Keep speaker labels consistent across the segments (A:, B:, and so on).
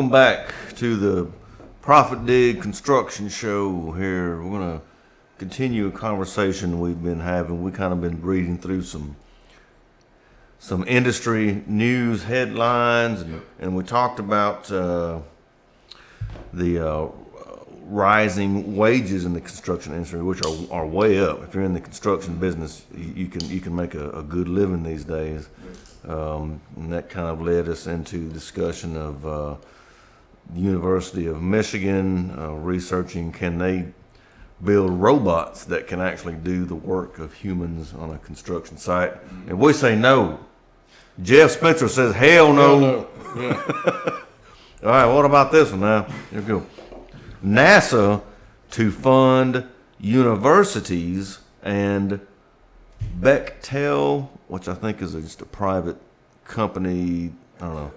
A: welcome back to the ProfitDig construction show here. We're going to continue a conversation we've been having. We kind of been reading through some industry news headlines, and we talked about the rising wages in the construction industry, which are way up. If you're in the construction business, you can make a good living these days. And that kind of led us into discussion of the University of Michigan researching, can they build robots that can actually do the work of humans on a construction site? And we say no. Jeff Spencer says hell no.
B: Hell no. Yeah.
A: All right, what about this one now? Here we go. NASA to fund universities and Bechtel, which I think is just a private company, I don't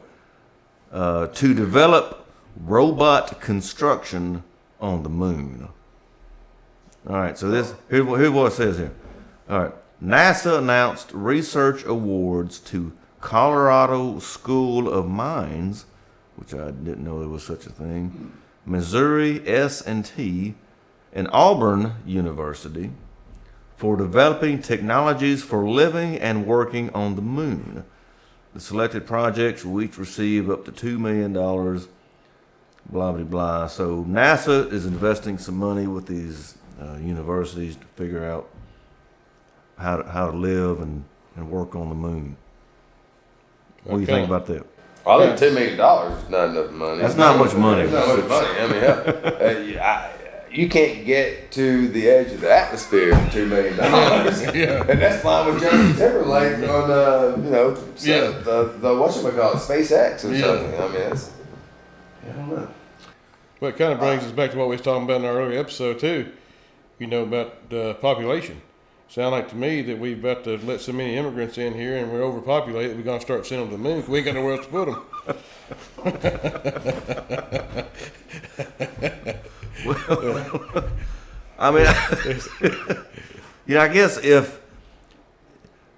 A: know, to develop robot construction on the moon. All right, so here's what it says here. All right, NASA announced research awards to Colorado School of Mines, which I didn't know there was such a thing, Missouri S&T, and Auburn University for developing technologies for living and working on the moon. The selected projects will each receive up to $2 million, blah, blah, blah. So NASA is investing some money with these universities to figure out how to live and work on the moon. What do you think about that?
C: I think $2 million is not enough money.
A: That's not much money.
C: It's not much money. I mean, you can't get to the edge of the atmosphere for $2 million.
B: Yeah.
C: And that's fine with Justin Timberlake on the whatchamacallit, SpaceX or something. I mean, I don't know.
B: Well, it kind of brings us back to what we was talking about in our earlier episode too. About population. Sound like to me that we've about to let so many immigrants in here and we're overpopulated. We're going to start sending them to the moon because we ain't got nowhere else to put them.
A: Well, I mean, I guess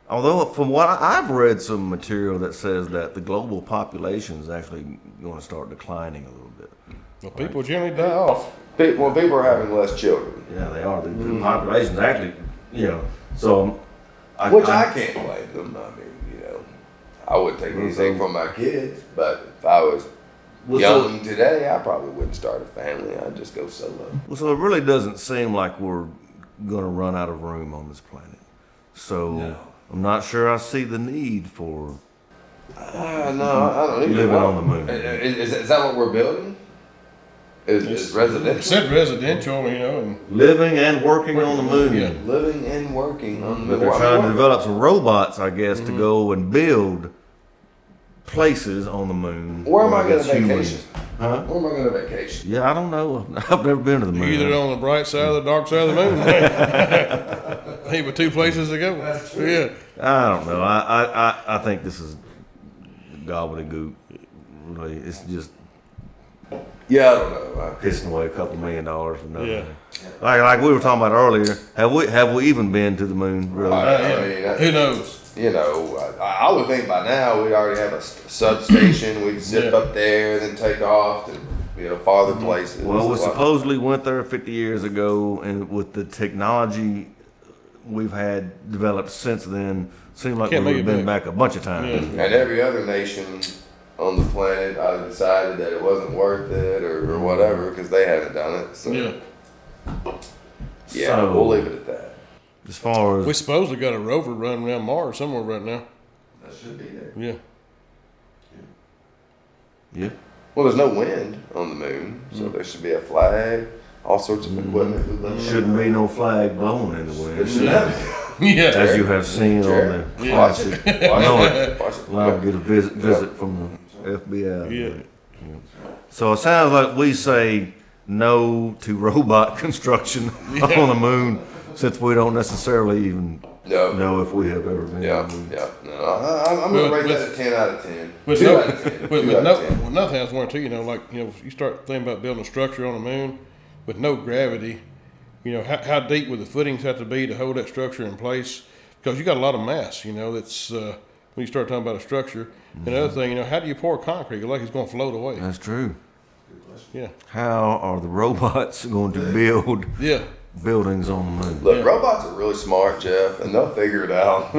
A: although from what I've read some material that says that the global population is actually going to start declining a little bit.
B: Well, people generally die off.
C: Well, people are having less children.
A: Yeah, they are. The population's actually, so.
C: I can't blame them. I mean, I wouldn't take anything from my kids, but if I was young today, I probably wouldn't start a family. I'd just go solo.
A: Well, so it really doesn't seem like we're going to run out of room on this planet. So
C: No.
A: I'm not sure I see the need for
C: No, I don't either.
A: living on the moon.
C: Is that what we're building? Is residential?
B: It said residential, and
A: Living and working on the moon.
B: Yeah.
C: Living and working on the
A: But they're trying to develop some robots, I guess, to go and build places on the moon.
C: Where am I going to
A: against humans.
C: vacation?
A: Huh?
C: Where am I going to vacation?
A: Yeah, I don't know. I've never been to the moon.
B: either on the bright side or the dark side of the moon. Ain't but two places to go.
C: That's true.
B: Yeah.
A: I don't know. I think this is gobbledygook. Really, it's just
C: Yeah, I don't know.
A: pissing away a couple $1 million for nothing.
B: Yeah.
A: Like we were talking about earlier. Have we even been to the moon? Really?
B: Who knows?
C: I would think by now we'd already have a substation. We'd zip up there, then take off to farther places.
A: Well, we supposedly went there 50 years ago, and with the technology we've had developed since then, seemed like
B: Can't
A: we've
B: make it
A: been back a bunch of times.
B: Yeah.
C: And every other nation on the planet either decided that it wasn't worth it or whatever because they haven't done it. So
B: Yeah.
A: So-
C: we'll leave it at that.
A: As far as
B: We supposedly got a rover running around Mars somewhere right now.
C: That should be there.
B: Yeah.
A: yeah,
C: Well, there's no wind on the moon, so there should be a flag, all sorts of equipment.
A: shouldn't be no flag blowing in the wind,
C: There should be.
B: Yeah.
A: as you have seen
C: Jared,
A: on the
B: Yeah.
A: classic. I know it.
C: Watch it.
A: Live get a visit from the FBI.
B: Yeah.
A: So it sounds like we say no to robot construction on the moon, since we don't necessarily even
C: No.
A: know if we have ever been.
C: Yeah,
A: on the moon.
C: yeah. No, I'm going to rate that a 10 out of 10.
B: With
C: 2
B: no,
C: out of 10.
B: with
C: 2 out of 10.
B: nothing else more too, you start thinking about building a structure on the moon with no gravity. How deep would the footings have to be to hold that structure in place? Because you got a lot of mass, that's when you start talking about a structure. And the other thing, you know, how do you pour concrete? Like it's going to float away.
A: That's true.
B: Yeah.
A: How are the robots going to build
B: Yeah.
A: buildings on the moon?
C: Look, robots are really smart, Jeff, and they'll figure it out.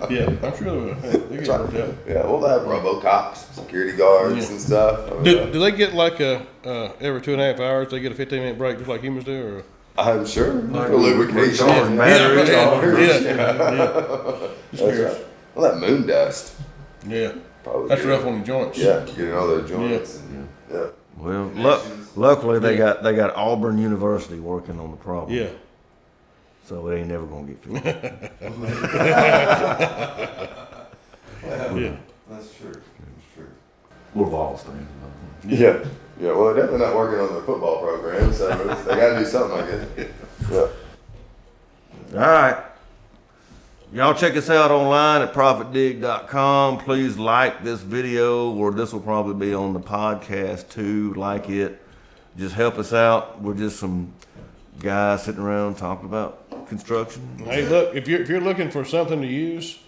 B: Yeah, I'm sure they will. They get it worked out.
C: Yeah, well, they have RoboCops, security guards, and stuff. I mean,
B: Do they get like every 2.5 hours, they get a 15-minute break just like humans do? Or?
C: I'm sure.
A: Like
C: For lubrication.
A: recharge batteries.
B: Yeah.
C: That's right. Well, that moon dust.
B: Yeah.
C: Probably
B: That's
C: good.
B: rough on the joints.
C: Yeah, getting all those joints. Yeah.
A: Well, luckily they got Auburn University working on the problem.
B: Yeah.
A: So it ain't never gonna get fixed.
B: Yeah.
C: That's true. That's true.
A: We're Vols fans.
C: Yeah. Yeah, well, they're definitely not working on the football program, so they got to do something, I guess. Yeah.
A: All right. Y'all check us out online at ProfitDig.com. Please like this video, or this will probably be on the podcast too. Like it. Just help us out. We're just some guys sitting around talking about construction.
B: Hey, look, if you're looking for something to use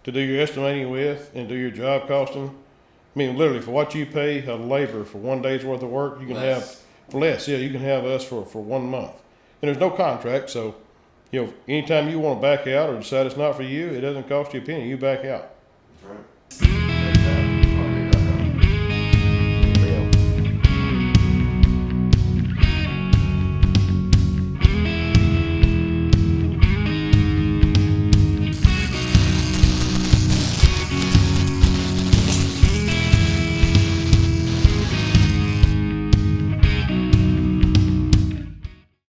B: to do your estimating with and do your job costing, I mean, literally for what you pay a labor for 1 day's worth of work, you can have for less. Yeah, you can have us for 1 month, and there's no contract. So, you know, anytime you want to back out or decide it's not for you, it doesn't cost you a penny. You back out.
C: That's right.